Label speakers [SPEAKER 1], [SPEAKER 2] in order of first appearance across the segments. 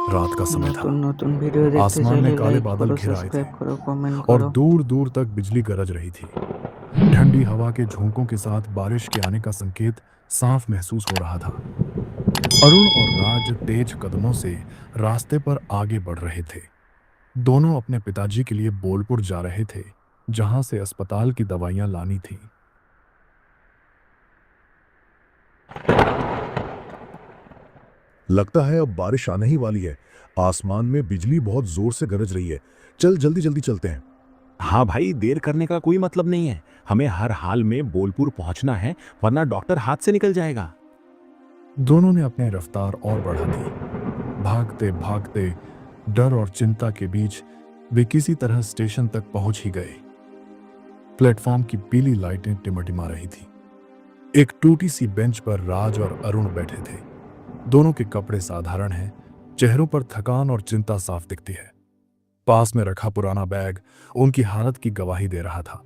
[SPEAKER 1] रात का समय था।
[SPEAKER 2] নতুন নতুন ভিডিও দেখতে
[SPEAKER 1] आसमान
[SPEAKER 2] চাইলে
[SPEAKER 1] में काले
[SPEAKER 2] লাইক
[SPEAKER 1] बादल
[SPEAKER 2] করো,
[SPEAKER 1] घिर आए थे
[SPEAKER 2] সাবস্ক্রাইব করো, कमेंट
[SPEAKER 1] और
[SPEAKER 2] করো।
[SPEAKER 1] दूर दूर तक बिजली गरज रही थी। ठंडी हवा के झोंकों के साथ बारिश के आने का संकेत साफ महसूस हो रहा था। अरुण और राज तेज कदमों से रास्ते पर आगे बढ़ रहे थे। दोनों अपने पिताजी के लिए बोलपुर जा रहे थे, जहां से अस्पताल की दवाइयां लानी थी।
[SPEAKER 3] लगता है अब बारिश आने ही वाली है। आसमान में बिजली बहुत जोर से गरज रही है। चल जल्दी जल्दी चलते हैं।
[SPEAKER 4] हाँ भाई, देर करने का कोई मतलब नहीं है। हमें हर हाल में बोलपुर पहुंचना है, वरना डॉक्टर हाथ से निकल जाएगा।
[SPEAKER 1] दोनों ने अपनी रफ्तार और बढ़ा दी। भागते भागते डर और चिंता के बीच वे किसी तरह स्टेशन तक पहुंच ही गए। प्लेटफॉर्म की पीली लाइटें टिमटिमा रही थी। एक टूटी सी बेंच पर राज और अरुण बैठे थे। दोनों के कपड़े साधारण हैं, चेहरों पर थकान और चिंता साफ दिखती है। पास में रखा पुराना बैग उनकी हालत की गवाही दे रहा था।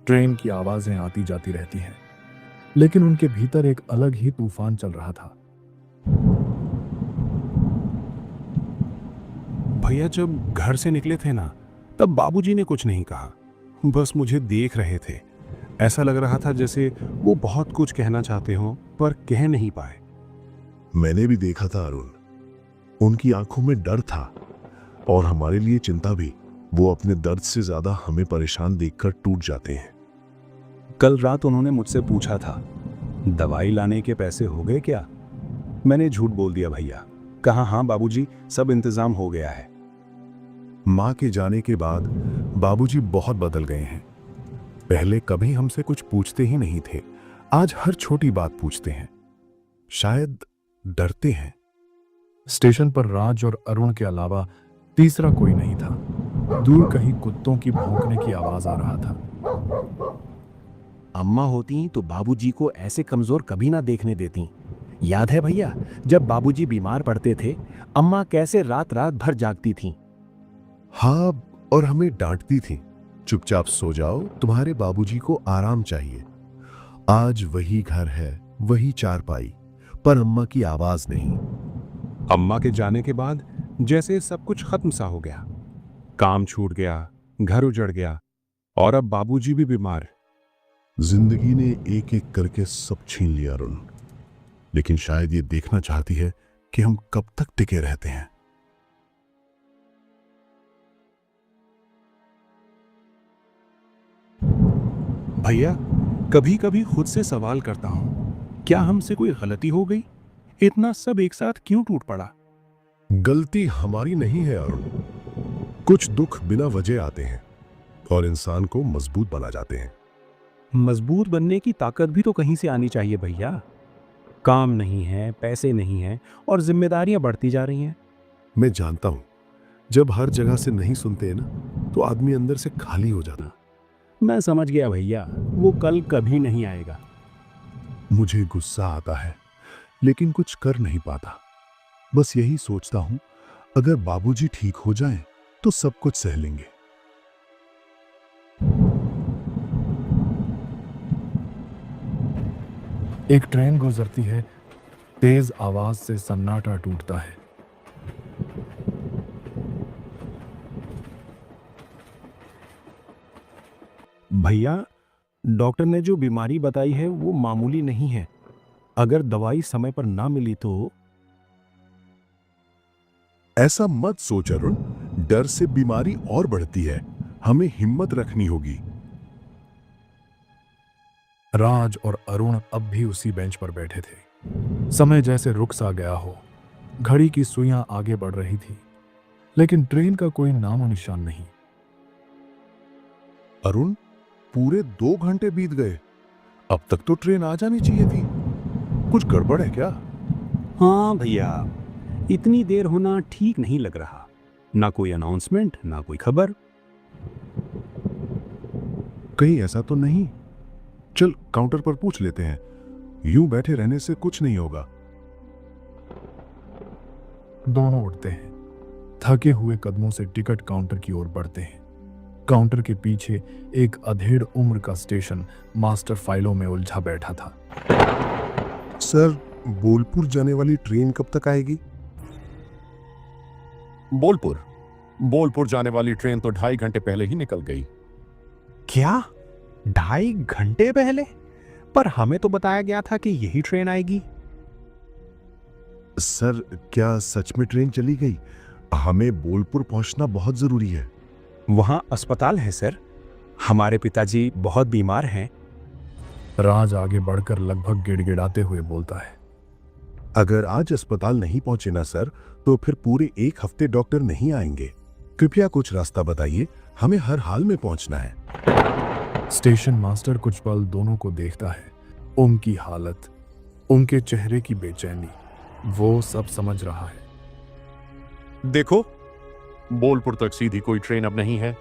[SPEAKER 1] ट्रेन की आवाजें आती जाती रहती हैं, लेकिन उनके भीतर एक अलग ही तूफान चल रहा था।
[SPEAKER 5] भैया जब घर से निकले थे ना, तब बाबूजी ने कुछ नहीं कहा, बस मुझे देख रहे थे। ऐसा लग रहा था जैसे वो बहुत कुछ कहना चाहते हो पर कह नहीं पाए।
[SPEAKER 3] मैंने भी देखा था अरुण। उनकी आंखों में डर था और हमारे लिए चिंता भी। वो अपने दर्द से ज्यादा हमें परेशान देखकर टूट जाते हैं।
[SPEAKER 4] कल रात उन्होंने मुझसे पूछा था, दवाई लाने के पैसे हो गए क्या? मैंने झूठ बोल दिया भैया। कहा हाँ बाबूजी, सब इंतजाम हो गया है।
[SPEAKER 3] मां के जाने के बाद बाबूजी बहुत बदल गए हैं। पहले कभी हमसे कुछ पूछते ही नहीं थे, आज हर छोटी बात पूछते हैं। शायद डरते हैं।
[SPEAKER 1] स्टेशन पर राज और अरुण के अलावा तीसरा कोई नहीं था। दूर कहीं कुत्तों की भौंकने की आवाज आ रहा था।
[SPEAKER 4] अम्मा होती तो बाबूजी को ऐसे कमजोर कभी ना देखने देती। याद है भैया, जब बाबूजी बीमार पड़ते थे, अम्मा कैसे रात रात भर जागती थीं।
[SPEAKER 3] हाँ, और हमें डांटती थी, चुपचाप सो जाओ, तुम्हारे बाबूजी को आराम चाहिए। आज वही घर है, वही चारपाई, पर अम्मा की आवाज नहीं।
[SPEAKER 5] अम्मा के जाने के बाद जैसे सब कुछ खत्म सा हो गया। काम छूट गया, घर उजड़ गया और अब बाबूजी भी बीमार।
[SPEAKER 3] जिंदगी ने एक एक करके सब छीन लिया अरुण, लेकिन शायद ये देखना चाहती है कि हम कब तक टिके रहते हैं।
[SPEAKER 5] भैया, कभी कभी खुद से सवाल करता हूं, क्या हमसे कोई गलती हो गई? इतना सब एक साथ क्यों टूट पड़ा?
[SPEAKER 3] गलती हमारी नहीं है अरुण। कुछ दुख बिना वजह आते हैं और इंसान को मजबूत बना जाते हैं।
[SPEAKER 4] मजबूत बनने की ताकत भी तो कहीं से आनी चाहिए भैया। काम नहीं है, पैसे नहीं है और जिम्मेदारियां बढ़ती जा रही हैं।
[SPEAKER 3] मैं जानता हूं, जब हर जगह से नहीं सुनते हैं ना, तो आदमी अंदर से खाली हो जाता।
[SPEAKER 4] मैं समझ गया भैया, वो कल कभी नहीं आएगा।
[SPEAKER 3] मुझे गुस्सा आता है, लेकिन कुछ कर नहीं पाता। बस यही सोचता हूं, अगर बाबूजी ठीक हो जाएं, तो सब कुछ सह लेंगे।
[SPEAKER 1] एक ट्रेन गुजरती है, तेज आवाज से सन्नाटा टूटता है।
[SPEAKER 4] भैया, डॉक्टर ने जो बीमारी बताई है वो मामूली नहीं है। अगर दवाई समय पर ना मिली तो।
[SPEAKER 3] ऐसा मत सोच अरुण, डर से बीमारी और बढ़ती है। हमें हिम्मत रखनी होगी।
[SPEAKER 1] राज और अरुण अब भी उसी बेंच पर बैठे थे। समय जैसे रुक सा गया हो। घड़ी की सुइयां आगे बढ़ रही थी, लेकिन ट्रेन का कोई नामो निशान नहीं।
[SPEAKER 3] अरुण, पूरे 2 घंटे बीत गए। अब तक तो ट्रेन आ जानी चाहिए थी। कुछ गड़बड़ है क्या?
[SPEAKER 4] हाँ भैया, इतनी देर होना ठीक नहीं लग रहा। ना कोई अनाउंसमेंट, ना कोई खबर।
[SPEAKER 3] कहीं ऐसा तो नहीं? चल काउंटर पर पूछ लेते हैं। यूं बैठे रहने से कुछ नहीं होगा।
[SPEAKER 1] दोनों उठते हैं, थके हुए कदमों से टिकट काउंटर की ओर बढ़ते हैं। काउंटर के पीछे एक अधेड़ उम्र का स्टेशन मास्टर फाइलों में उलझा बैठा था।
[SPEAKER 3] सर, बोलपुर जाने वाली ट्रेन कब तक आएगी?
[SPEAKER 5] बोलपुर बोलपुर जाने वाली ट्रेन तो 2.5 घंटे पहले ही निकल गई।
[SPEAKER 4] क्या 2.5 घंटे पहले? पर हमें तो बताया गया था कि यही ट्रेन आएगी।
[SPEAKER 3] सर, क्या सच में ट्रेन चली गई? हमें बोलपुर पहुंचना बहुत जरूरी है।
[SPEAKER 4] वहां अस्पताल है सर, हमारे पिताजी बहुत बीमार हैं।
[SPEAKER 1] राज आगे बढ़कर लगभग गिड़गिड़ाते हुए बोलता है।
[SPEAKER 3] अगर आज अस्पताल नहीं पहुंचे ना सर, तो फिर पूरे 1 हफ्ते डॉक्टर नहीं आएंगे। कृपया कुछ रास्ता बताइए, हमें हर हाल में पहुंचना है।
[SPEAKER 1] स्टेशन मास्टर कुछ पल दोनों को देखता है। उनकी हालत, उनके चेहरे की बेचैनी, वो सब समझ रहा है।
[SPEAKER 5] देखो, बोलपुर तक सीधी कोई ट्रेन अब नहीं है।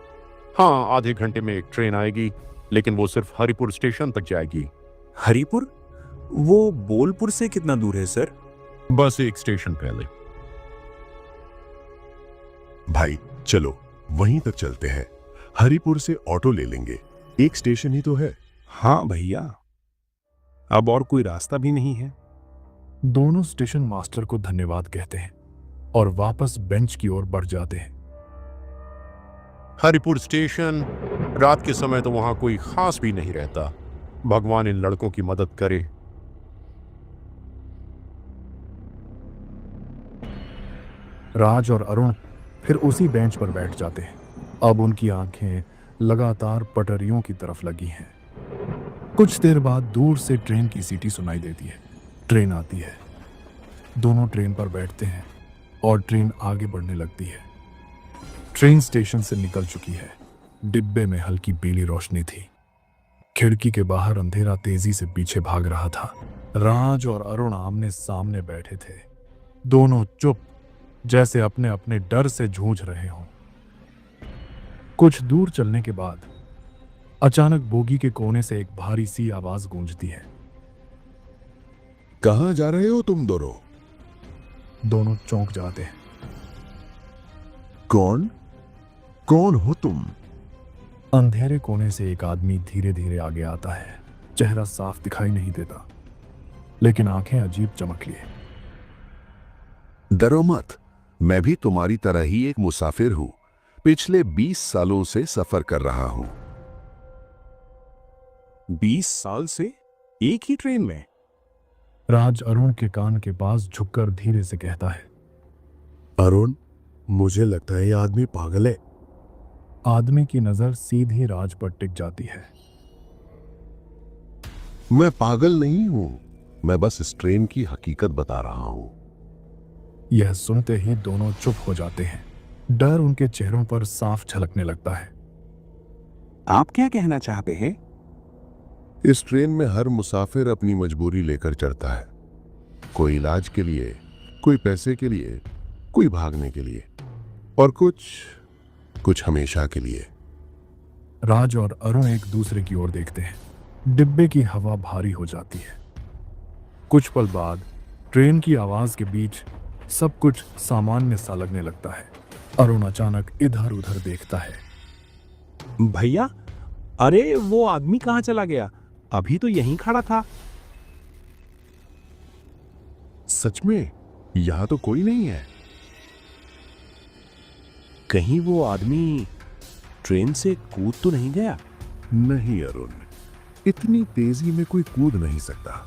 [SPEAKER 5] हाँ, आधे घंटे में एक ट्रेन आएगी, लेकिन वो सिर्फ हरिपुर स्टेशन तक जाएगी।
[SPEAKER 6] हरिपुर? वो बोलपुर से कितना दूर है सर?
[SPEAKER 5] बस एक स्टेशन पहले।
[SPEAKER 3] भाई चलो वहीं तक चलते हैं। हरिपुर से ऑटो ले लेंगे, एक स्टेशन ही तो है।
[SPEAKER 5] हाँ भैया, अब और कोई रास्ता भी नहीं है।
[SPEAKER 1] दोनों स्टेशन मास्टर को धन्यवाद कहते हैं और वापस बेंच की ओर बढ़ जाते हैं।
[SPEAKER 5] हरिपुर स्टेशन, रात के समय तो वहां कोई खास भी नहीं रहता। भगवान इन लड़कों की मदद करे।
[SPEAKER 1] राज और अरुण फिर उसी बेंच पर बैठ जाते हैं। अब उनकी आंखें लगातार पटरियों की तरफ लगी हैं। कुछ देर बाद दूर से ट्रेन की सीटी सुनाई देती है। ट्रेन आती है। दोनों ट्रेन पर बैठते हैं और ट्रेन आगे बढ़ने लगती है। ट्रेन स्टेशन से निकल चुकी है। डिब्बे में हल्की पीली रोशनी थी। खिड़की के बाहर अंधेरा तेजी से पीछे भाग रहा था। राज और अरुण आमने सामने बैठे थे, दोनों चुप, जैसे अपने अपने डर से जूझ रहे हों। कुछ दूर चलने के बाद अचानक बोगी के कोने से एक भारी सी आवाज गूंजती है।
[SPEAKER 3] कहां जा रहे हो तुम दोनों?
[SPEAKER 1] दोनों चौंक जाते हैं।
[SPEAKER 3] कौन कौन हो तुम?
[SPEAKER 1] अंधेरे कोने से एक आदमी धीरे धीरे आगे आता है। चेहरा साफ दिखाई नहीं देता, लेकिन आंखें अजीब चमकीली है।
[SPEAKER 3] डरो मत, मैं भी तुम्हारी तरह ही एक मुसाफिर हूं। पिछले 20 सालों से सफर कर रहा हूं।
[SPEAKER 6] 20 साल से एक ही ट्रेन में?
[SPEAKER 1] राज अरुण के कान के पास झुककर धीरे से कहता है।
[SPEAKER 3] अरुण, मुझे लगता है यह आदमी पागल है।
[SPEAKER 1] आदमी की नजर सीधी राज पर टिक जाती है।
[SPEAKER 3] मैं पागल नहीं हूं, मैं बस इस ट्रेन की हकीकत बता रहा हूं।
[SPEAKER 1] यह सुनते ही दोनों चुप हो जाते हैं। डर उनके चेहरों पर साफ झलकने लगता है।
[SPEAKER 6] आप क्या कहना चाहते हैं?
[SPEAKER 3] इस ट्रेन में हर मुसाफिर अपनी मजबूरी लेकर चढ़ता है। कोई इलाज के लिए, कोई पैसे के लिए, कोई भागने के लिए, और कुछ हमेशा के लिए।
[SPEAKER 1] राज और अरुण एक दूसरे की ओर देखते हैं। डिब्बे की हवा भारी हो जाती है। कुछ पल बाद ट्रेन की आवाज के बीच सब कुछ सामान्य सा लगने लगता है। अरुण अचानक इधर उधर देखता है।
[SPEAKER 6] भैया, अरे वो आदमी कहां चला गया? अभी तो यहीं खड़ा था।
[SPEAKER 3] सच में यहां तो कोई नहीं है।
[SPEAKER 6] कहीं वो आदमी ट्रेन से कूद तो नहीं गया?
[SPEAKER 3] नहीं अरुण, इतनी तेजी में कोई कूद नहीं सकता।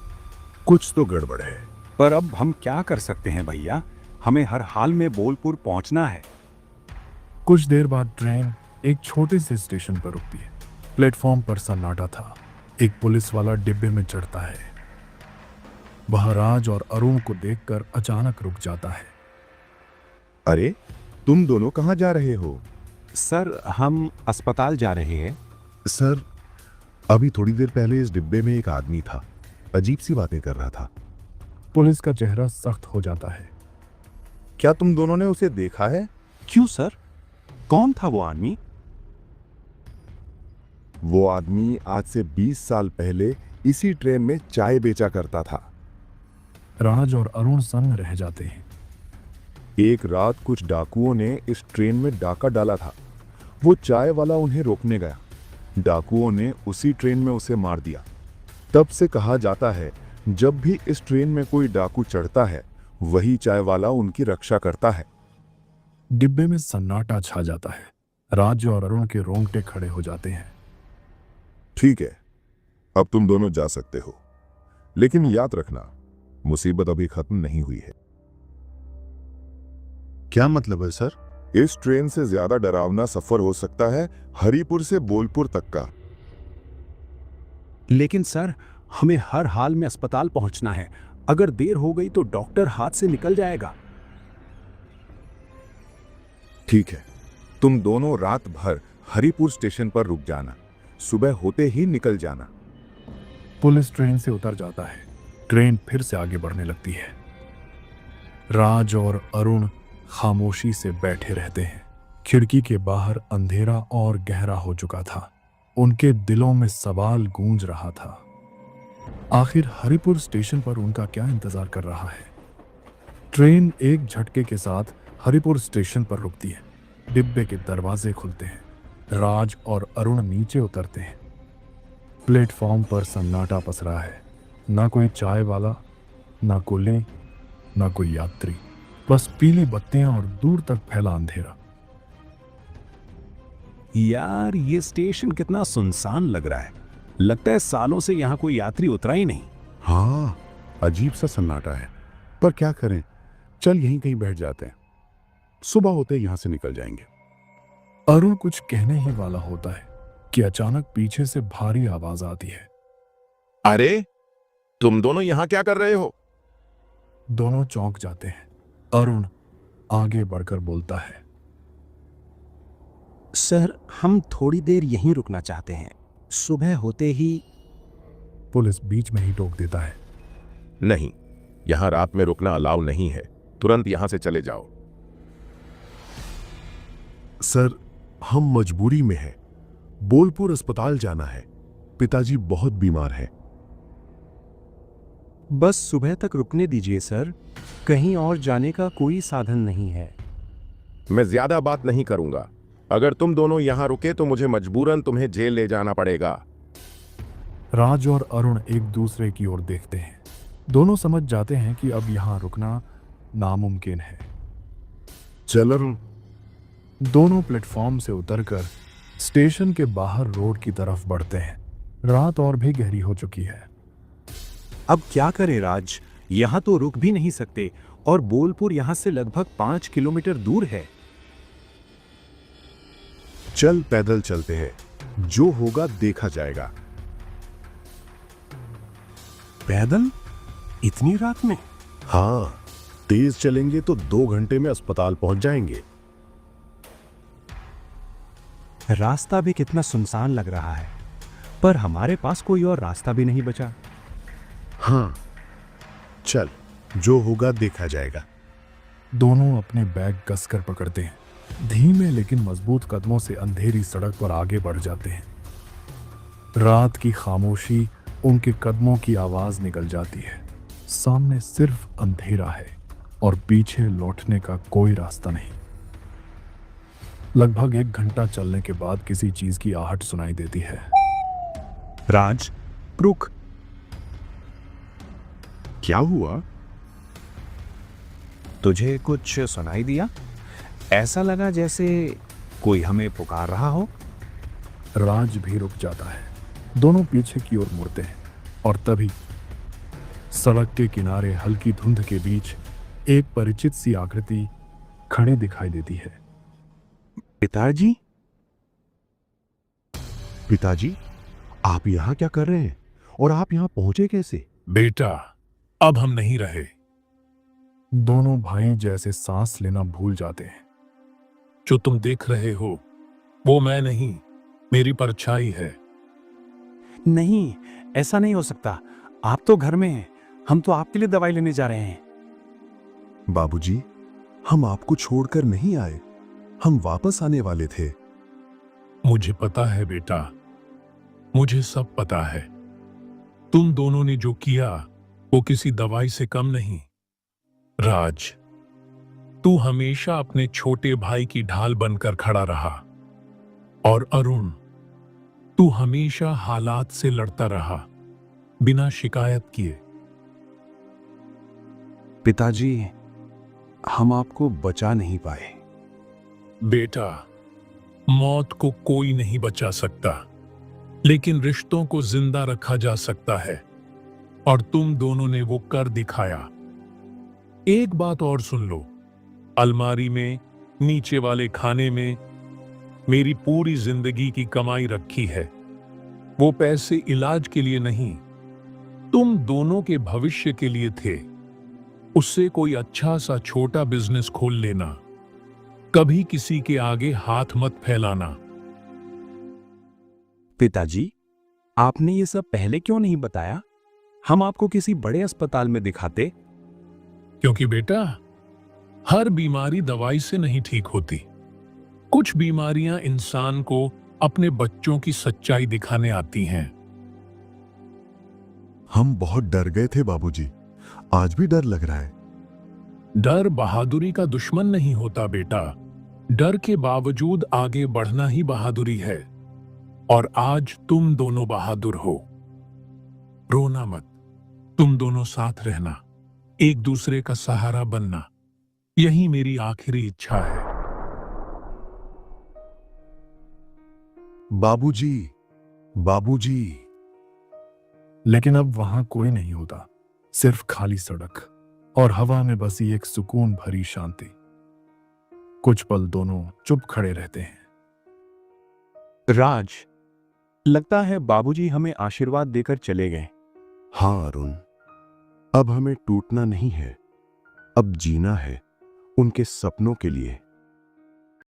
[SPEAKER 3] कुछ तो गड़बड़ है।
[SPEAKER 6] पर अब हम क्या कर सकते हैं भैया? हमें हर हाल में बोलपुर पहुंचना है।
[SPEAKER 1] कुछ देर बाद ट्रेन एक छोटे से स्टेशन पर रुकती है। प्लेटफॉर्म पर सन्नाटा था। एक पुलिस वाला डिब्बे में चढ़ता है। वह राज और अरुण को देखकर अचानक रुक जाता है।
[SPEAKER 3] अरे, तुम दोनों कहां जा रहे हो?
[SPEAKER 6] सर, हम अस्पताल जा रहे हैं।
[SPEAKER 3] सर, अभी थोड़ी देर पहले इस डिब्बे में एक आदमी था, अजीब सी बातें कर रहा था।
[SPEAKER 1] पुलिस का चेहरा सख्त हो जाता है।
[SPEAKER 3] क्या तुम दोनों ने उसे देखा है?
[SPEAKER 6] क्यों सर? कौन था वो आदमी?
[SPEAKER 3] वो आदमी आज से 20 साल पहले इसी ट्रेन में चाय बेचा करता था।
[SPEAKER 1] राज और अरुण सन्न रह जाते हैं।
[SPEAKER 3] एक रात कुछ डाकुओं ने इस ट्रेन में डाका डाला था। वो चाय वाला उन्हें रोकने गया। डाकुओं ने उसी ट्रेन में उसे मार दिया। तब से कहा जाता है, जब भी इस ट्रेन में कोई डाकू चढ़ता है, वही चाय वाला उनकी रक्षा करता है।
[SPEAKER 1] डिब्बे में सन्नाटा छा जाता है। राज और अरुण के रोंगटे खड़े हो जाते हैं।
[SPEAKER 7] ठीक है, अब तुम दोनों जा सकते हो, लेकिन याद रखना मुसीबत अभी खत्म नहीं हुई है।
[SPEAKER 3] क्या मतलब है सर?
[SPEAKER 7] इस ट्रेन से ज्यादा डरावना सफर हो सकता है हरिपुर से बोलपुर तक का।
[SPEAKER 6] लेकिन सर, हमें हर हाल में अस्पताल पहुंचना है। अगर देर हो गई तो डॉक्टर हाथ से निकल जाएगा।
[SPEAKER 7] ठीक है, तुम दोनों रात भर हरिपुर स्टेशन पर रुक जाना, सुबह होते ही निकल जाना।
[SPEAKER 1] पुलिस ट्रेन से उतर जाता है। ट्रेन फिर से आगे बढ़ने लगती है। राज और अरुण खामोशी से बैठे रहते हैं। खिड़की के बाहर अंधेरा और गहरा हो चुका था। उनके दिलों में सवाल गूंज रहा था। आखिर हरिपुर स्टेशन पर उनका क्या इंतजार कर रहा है? ट्रेन एक झटके के साथ हरिपुर स्टेशन पर रुकती है। डिब्बे के दरवाजे खुलते हैं। राज और अरुण नीचे उतरते हैं। प्लेटफॉर्म पर सन्नाटा पसरा है। ना कोई चाय वाला, ना कुल्ले, ना कोई यात्री, बस पीली बत्तियां और दूर तक फैला अंधेरा।
[SPEAKER 6] यार, ये स्टेशन कितना सुनसान लग रहा है। लगता है सालों से यहाँ कोई यात्री उतरा ही नहीं।
[SPEAKER 3] हाँ, अजीब सा सन्नाटा है, पर क्या करें, चल यहीं कहीं बैठ जाते हैं, सुबह होते यहां से निकल जाएंगे।
[SPEAKER 1] अरुण कुछ कहने ही वाला होता है कि अचानक पीछे से भारी आवाज आती है।
[SPEAKER 7] अरे, तुम दोनों यहां क्या कर रहे हो?
[SPEAKER 1] दोनों चौंक जाते हैं। अरुण आगे बढ़कर बोलता है,
[SPEAKER 4] सर, हम थोड़ी देर यहीं रुकना चाहते हैं, सुबह होते ही।
[SPEAKER 1] पुलिस बीच में ही टोक देता है।
[SPEAKER 7] नहीं, यहां रात में रुकना अलाउ नहीं है, तुरंत यहां से चले जाओ।
[SPEAKER 3] सर, हम मजबूरी में हैं, बोलपुर अस्पताल जाना है, पिताजी बहुत बीमार हैं।
[SPEAKER 4] बस सुबह तक रुकने दीजिए सर, कहीं और जाने का कोई साधन नहीं है।
[SPEAKER 7] मैं ज्यादा बात नहीं करूंगा। अगर तुम दोनों यहां रुके तो मुझे मजबूरन तुम्हें जेल ले जाना पड़ेगा।
[SPEAKER 1] राज और अरुण एक दूसरे की ओर देखते हैं। दोनों समझ जाते हैं कि अब यहां रुकना नामुमकिन है।
[SPEAKER 3] चल अरुण।
[SPEAKER 1] दोनों प्लेटफॉर्म से उतरकर स्टेशन के बाहर रोड की तरफ बढ़ते हैं। रात और भी गहरी हो चुकी है।
[SPEAKER 6] अब क्या करें राज, यहाँ तो रुक भी नहीं सकते और बोलपुर यहाँ से लगभग 5 किलोमीटर दूर है।
[SPEAKER 3] चल पैदल चलते हैं, जो होगा देखा जाएगा।
[SPEAKER 6] पैदल? इतनी रात में?
[SPEAKER 3] हाँ, तेज चलेंगे तो 2 घंटे में अस्पताल पहुंच जाएंगे।
[SPEAKER 6] रास्ता भी कितना सुनसान लग रहा है, पर हमारे पास कोई और रास्ता भी नहीं बचा।
[SPEAKER 3] हाँ, चल, जो होगा देखा जाएगा।
[SPEAKER 1] दोनों अपने बैग कसकर पकड़ते हैं। धीमे लेकिन मजबूत कदमों से अंधेरी सड़क पर आगे बढ़ जाते हैं। रात की खामोशी उनके कदमों की आवाज निकल जाती है। सामने सिर्फ अंधेरा है और पीछे लौटने का कोई रास्ता नहीं। लगभग 1 घंटा चलने के बाद किसी चीज की आहट सुनाई देती है।
[SPEAKER 6] राज, रुक।
[SPEAKER 3] क्या हुआ?
[SPEAKER 6] तुझे कुछ सुनाई दिया? ऐसा लगा जैसे कोई हमें पुकार रहा हो।
[SPEAKER 1] राज भी रुक जाता है। दोनों पीछे की ओर मुड़ते हैं और तभी सड़क के किनारे हल्की धुंध के बीच एक परिचित सी आकृति खड़ी दिखाई देती है।
[SPEAKER 6] पिताजी?
[SPEAKER 3] पिताजी, आप यहां क्या कर रहे हैं और आप यहां पहुंचे कैसे?
[SPEAKER 5] बेटा, अब हम नहीं रहे।
[SPEAKER 1] दोनों भाई जैसे सांस लेना भूल जाते हैं।
[SPEAKER 5] जो तुम देख रहे हो वो मैं नहीं, मेरी परछाई है।
[SPEAKER 6] नहीं, ऐसा नहीं हो सकता। आप तो घर में हैं, हम तो आपके लिए दवाई लेने जा रहे हैं।
[SPEAKER 3] बाबूजी, हम आपको छोड़कर नहीं आए, हम वापस आने वाले थे।
[SPEAKER 5] मुझे पता है बेटा, मुझे सब पता है। तुम दोनों ने जो किया वो किसी दवाई से कम नहीं। राज, तू हमेशा अपने छोटे भाई की ढाल बनकर खड़ा रहा, और अरुण, तू हमेशा हालात से लड़ता रहा बिना शिकायत किए।
[SPEAKER 6] पिताजी, हम आपको बचा नहीं पाए,
[SPEAKER 5] बेटा, मौत को कोई नहीं बचा सकता, लेकिन रिश्तों को जिंदा रखा जा सकता है, और तुम दोनों ने वो कर दिखाया। एक बात और सुन लो, अलमारी में नीचे वाले खाने में मेरी पूरी जिंदगी की कमाई रखी है। वो पैसे इलाज के लिए नहीं, तुम दोनों के भविष्य के लिए थे। उससे कोई अच्छा सा छोटा बिजनेस खोल लेना, कभी किसी के आगे हाथ मत फैलाना।
[SPEAKER 6] पिताजी, आपने ये सब पहले क्यों नहीं बताया? हम आपको किसी बड़े अस्पताल में दिखाते।
[SPEAKER 5] क्योंकि बेटा, हर बीमारी दवाई से नहीं ठीक होती। कुछ बीमारियां इंसान को अपने बच्चों की सच्चाई दिखाने आती हैं।
[SPEAKER 3] हम बहुत डर गए थे बाबूजी, आज भी डर लग रहा है।
[SPEAKER 5] डर बहादुरी का दुश्मन नहीं होता बेटा, डर के बावजूद आगे बढ़ना ही बहादुरी है। और आज तुम दोनों बहादुर हो। रोना मत, तुम दोनों साथ रहना, एक दूसरे का सहारा बनना, यही मेरी आखिरी इच्छा है।
[SPEAKER 3] बाबूजी, बाबूजी।
[SPEAKER 1] लेकिन अब वहां कोई नहीं होता, सिर्फ खाली सड़क और हवा में बसी एक सुकून भरी शांति। कुछ पल दोनों चुप खड़े रहते हैं।
[SPEAKER 6] राज, लगता है बाबूजी हमें आशीर्वाद देकर चले गए।
[SPEAKER 3] हाँ अरुण, अब हमें टूटना नहीं है, अब जीना है उनके सपनों के लिए।